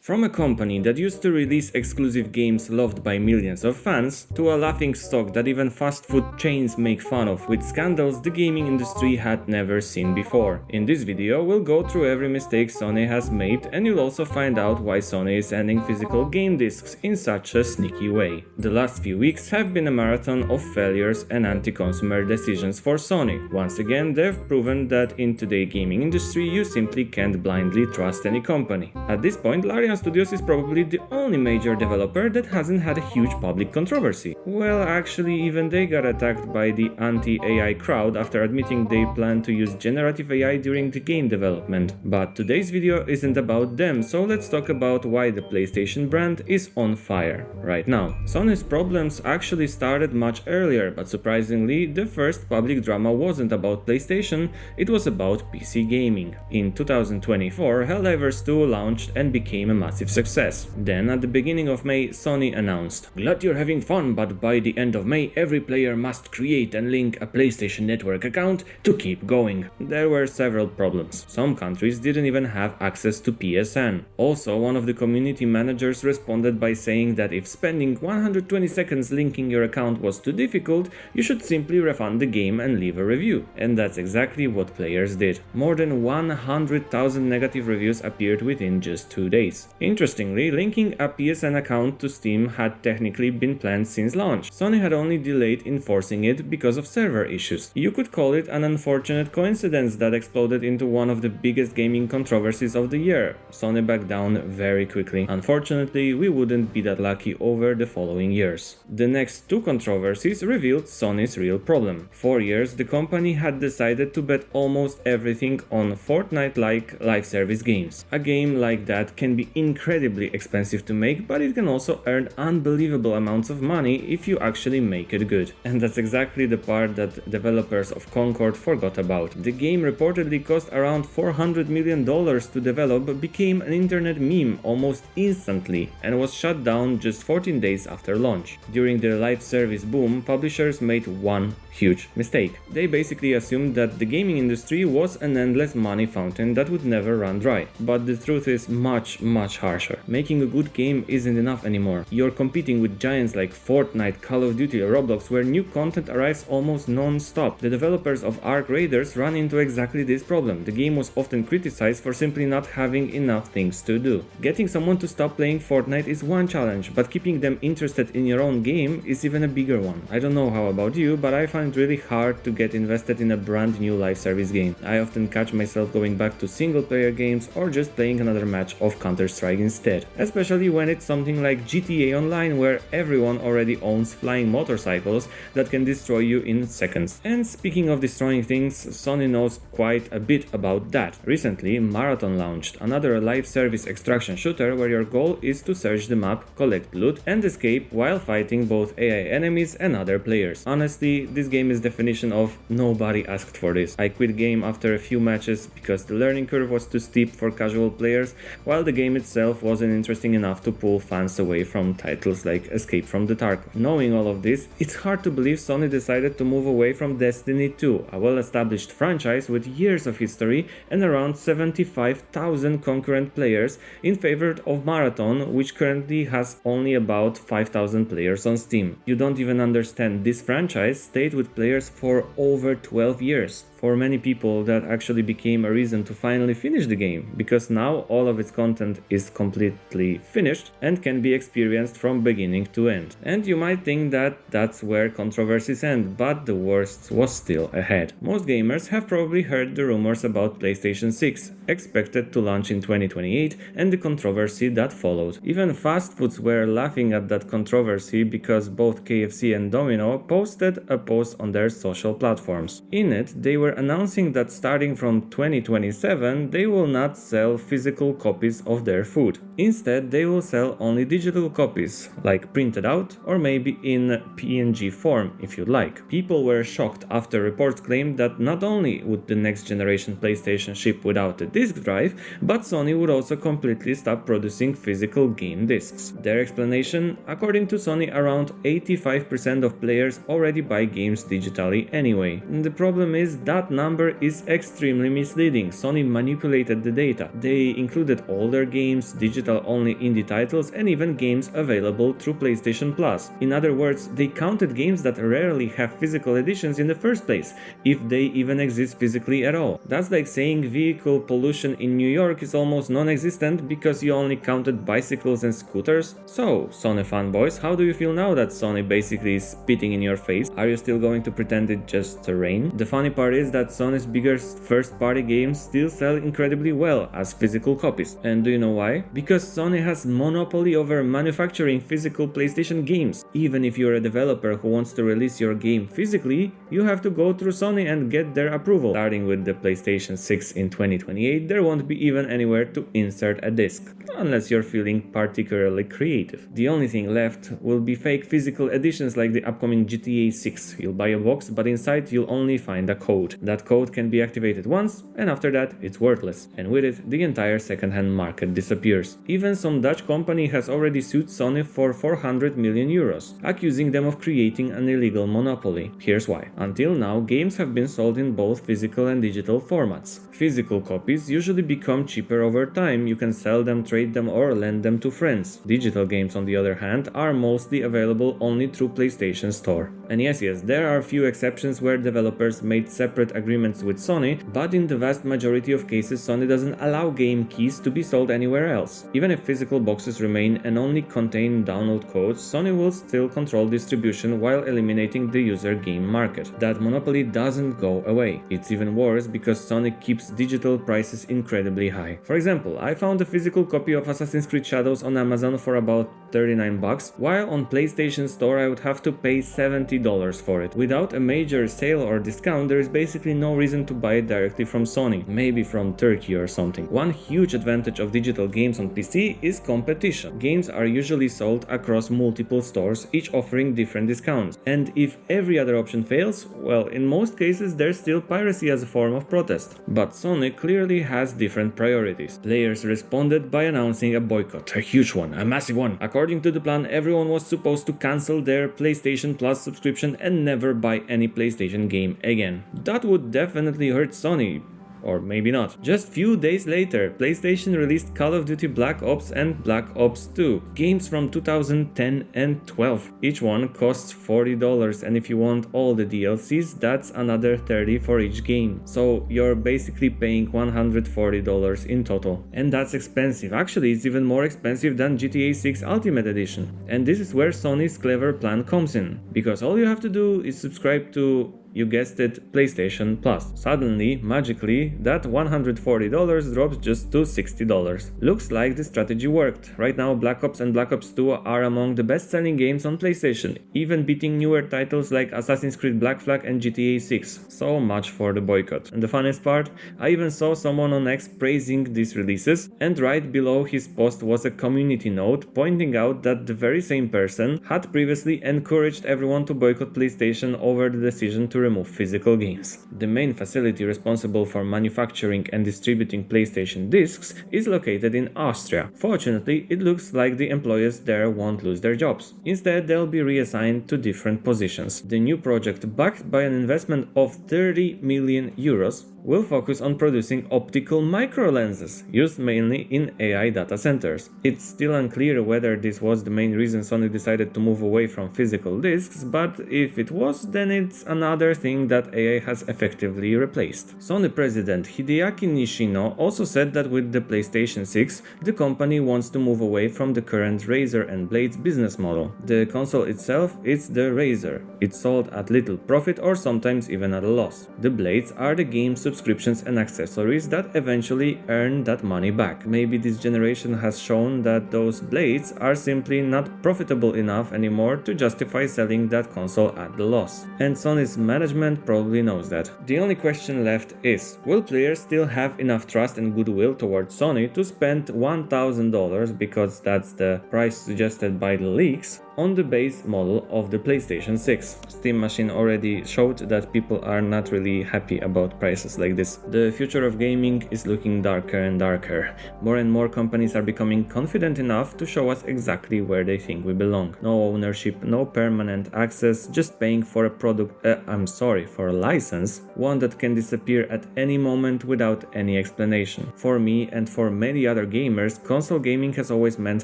From a company that used to release exclusive games loved by millions of fans, to a laughingstock that even fast food chains make fun of with scandals the gaming industry had never seen before. In this video we'll go through every mistake Sony has made, and you'll also find out why Sony is ending physical game discs in such a sneaky way. The last few weeks have been a marathon of failures and anti-consumer decisions for Sony. Once again, they've proven that in today's gaming industry you simply can't blindly trust any company. At this point, Larian Studios is probably the only major developer that hasn't had a huge public controversy. Well, actually, even they got attacked by the anti-AI crowd after admitting they plan to use generative AI during the game development. But today's video isn't about them, so let's talk about why the PlayStation brand is on fire right now. Sony's problems actually started much earlier, but surprisingly, the first public drama wasn't about PlayStation, it was about PC gaming. In 2024, Helldivers 2 launched and became a massive success. Then, at the beginning of May, Sony announced, "Glad you're having fun, but by the end of May, every player must create and link a PlayStation Network account to keep going." There were several problems. Some countries didn't even have access to PSN. Also, one of the community managers responded by saying that if spending 120 seconds linking your account was too difficult, you should simply refund the game and leave a review. And that's exactly what players did. More than 100,000 negative reviews appeared within just 2 days. Interestingly, linking a PSN account to Steam had technically been planned since launch. Sony had only delayed enforcing it because of server issues. You could call it an unfortunate coincidence that exploded into one of the biggest gaming controversies of the year. Sony backed down very quickly. Unfortunately, we wouldn't be that lucky over the following years. The next two controversies revealed Sony's real problem. For years, the company had decided to bet almost everything on Fortnite-like live service games. A game like that can be incredibly expensive to make, but it can also earn unbelievable amounts of money if you actually make it good. And that's exactly the part that developers of Concord forgot about. The game reportedly cost around $400 million to develop, but became an internet meme almost instantly and was shut down just 14 days after launch. During the live service boom, publishers made one huge mistake. They basically assumed that the gaming industry was an endless money fountain that would never run dry. But the truth is much harsher. Making a good game isn't enough anymore. You're competing with giants like Fortnite, Call of Duty or Roblox, where new content arrives almost non-stop. The developers of Ark Raiders run into exactly this problem. The game was often criticized for simply not having enough things to do. Getting someone to stop playing Fortnite is one challenge, but keeping them interested in your own game is even a bigger one. I don't know how about you, but I find it really hard to get invested in a brand new live service game. I often catch myself going back to single player games or just playing another match of Counter-Strike instead. Especially when it's something like GTA Online, where everyone already owns flying motorcycles that can destroy you in seconds. And speaking of destroying things, Sony knows quite a bit about that. Recently, Marathon launched, another live service extraction shooter where your goal is to search the map, collect loot and escape while fighting both AI enemies and other players. Honestly, this game is definition of nobody asked for this. I quit game after a few matches because the learning curve was too steep for casual players, while the game itself wasn't interesting enough to pull fans away from titles like Escape from the Tarkov. Knowing all of this, it's hard to believe Sony decided to move away from Destiny 2, a well-established franchise with years of history and around 75,000 concurrent players, in favor of Marathon, which currently has only about 5,000 players on Steam. You don't even understand, this franchise stayed with players for over 12 years. For many people, that actually became a reason to finally finish the game, because now all of its content is completely finished and can be experienced from beginning to end. And you might think that that's where controversies end, but the worst was still ahead. Most gamers have probably heard the rumors about PlayStation 6, expected to launch in 2028, and the controversy that followed. Even fast foods were laughing at that controversy because both KFC and Domino posted a post on their social platforms. In it, they were announcing that starting from 2027 they will not sell physical copies of their food. Instead, they will sell only digital copies, like printed out or maybe in PNG form if you'd like. People were shocked after reports claimed that not only would the next generation PlayStation ship without a disk drive, but Sony would also completely stop producing physical game discs. Their explanation: according to Sony, around 85% of players already buy games digitally anyway. The problem is that that number is extremely misleading. Sony manipulated the data. They included older games, games, digital-only indie titles, and even games available through PlayStation Plus. In other words, they counted games that rarely have physical editions in the first place, if they even exist physically at all. That's like saying vehicle pollution in New York is almost non-existent because you only counted bicycles and scooters. So, Sony fanboys, how do you feel now that Sony basically is spitting in your face? Are you still going to pretend it just rained? The funny part is that Sony's biggest first-party games still sell incredibly well as physical copies. And do you know why? Because Sony has monopoly over manufacturing physical PlayStation games. Even if you're a developer who wants to release your game physically, you have to go through Sony and get their approval. Starting with the PlayStation 6 in 2028, there won't be even anywhere to insert a disc, unless you're feeling particularly creative. The only thing left will be fake physical editions like the upcoming GTA 6. You'll buy a box, but inside you'll only find a code. That code can be activated once, and after that it's worthless. And with it, the entire second-hand market disappears. Even some Dutch company has already sued Sony for 400 million euros, accusing them of creating an illegal monopoly. Here's why. Until now, games have been sold in both physical and digital formats. Physical copies usually become cheaper over time. You can sell them, trade them, or lend them to friends. Digital games, on the other hand, are mostly available only through PlayStation Store. And yes, there are a few exceptions where developers made separate agreements with Sony, but in the vast majority of cases Sony doesn't allow game keys to be sold anywhere else. Even if physical boxes remain and only contain download codes, Sony will still control distribution while eliminating the user game market. That monopoly doesn't go away. It's even worse because Sony keeps digital prices incredibly high. For example, I found a physical copy of Assassin's Creed Shadows on Amazon for about $39, while on PlayStation Store I would have to pay $70 for it. Without a major sale or discount, there is basically no reason to buy it directly from Sony, maybe from Turkey or something. One huge advantage of digital games on PC is competition. Games are usually sold across multiple stores, each offering different discounts. And if every other option fails, well, in most cases there's still piracy as a form of protest. But Sony clearly has different priorities. Players responded by announcing a boycott, a huge one, a massive one. According to the plan, everyone was supposed to cancel their PlayStation Plus subscription and never buy any PlayStation game again. That would definitely hurt Sony. Or maybe not. Just few days later, PlayStation released Call of Duty Black Ops and Black Ops 2, games from 2010 and 12. Each one costs $40, and if you want all the DLCs, that's another $30 for each game. So you're basically paying $140 in total. And that's expensive. Actually, it's even more expensive than GTA 6 Ultimate Edition. And this is where Sony's clever plan comes in, because all you have to do is subscribe to, you guessed it, PlayStation Plus. Suddenly, magically, that $140 drops just to $60. Looks like the strategy worked. Right now, Black Ops and Black Ops 2 are among the best-selling games on PlayStation, even beating newer titles like Assassin's Creed Black Flag and GTA 6. So much for the boycott. And the funniest part, I even saw someone on X praising these releases, and right below his post was a community note pointing out that the very same person had previously encouraged everyone to boycott PlayStation over the decision to remove physical games. The main facility responsible for manufacturing and distributing PlayStation discs is located in Austria. Fortunately, it looks like the employees there won't lose their jobs. Instead, they'll be reassigned to different positions. The new project, backed by an investment of 30 million euros, will focus on producing optical micro lenses, used mainly in AI data centers. It's still unclear whether this was the main reason Sony decided to move away from physical discs, but if it was, then it's another thing that AI has effectively replaced. Sony president Hideaki Nishino also said that with the PlayStation 6, the company wants to move away from the current razor and blades business model. The console itself is the razor. It's sold at little profit or sometimes even at a loss. The blades are the game subscriptions and accessories that eventually earn that money back. Maybe this generation has shown that those blades are simply not profitable enough anymore to justify selling that console at the loss. And Sony's management probably knows that. The only question left is, will players still have enough trust and goodwill towards Sony to spend $1,000, because that's the price suggested by the leaks, on the base model of the PlayStation 6. Steam Machine already showed that people are not really happy about prices like this. The future of gaming is looking darker and darker. More and more companies are becoming confident enough to show us exactly where they think we belong. No ownership, no permanent access, just paying for a for a license, one that can disappear at any moment without any explanation. For me and for many other gamers, console gaming has always meant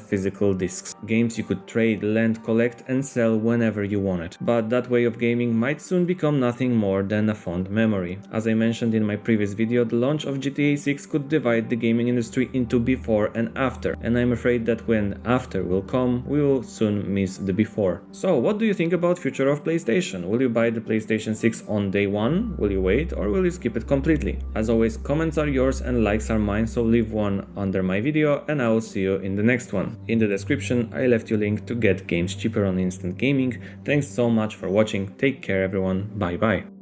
physical discs. Games you could trade, lend, collect and sell whenever you wanted. But that way of gaming might soon become nothing more than a fond memory. As I mentioned in my previous video, the launch of GTA 6 could divide the gaming industry into before and after, and I'm afraid that when after will come, we will soon miss the before. So what do you think about future of PlayStation? Will you buy the PlayStation 6 on day one? Will you wait or will you skip it completely? As always, comments are yours and likes are mine, so leave one under my video and I will see you in the next one. In the description I left you a link to get games cheaper on Instant Gaming. Thanks so much for watching, take care everyone, bye bye.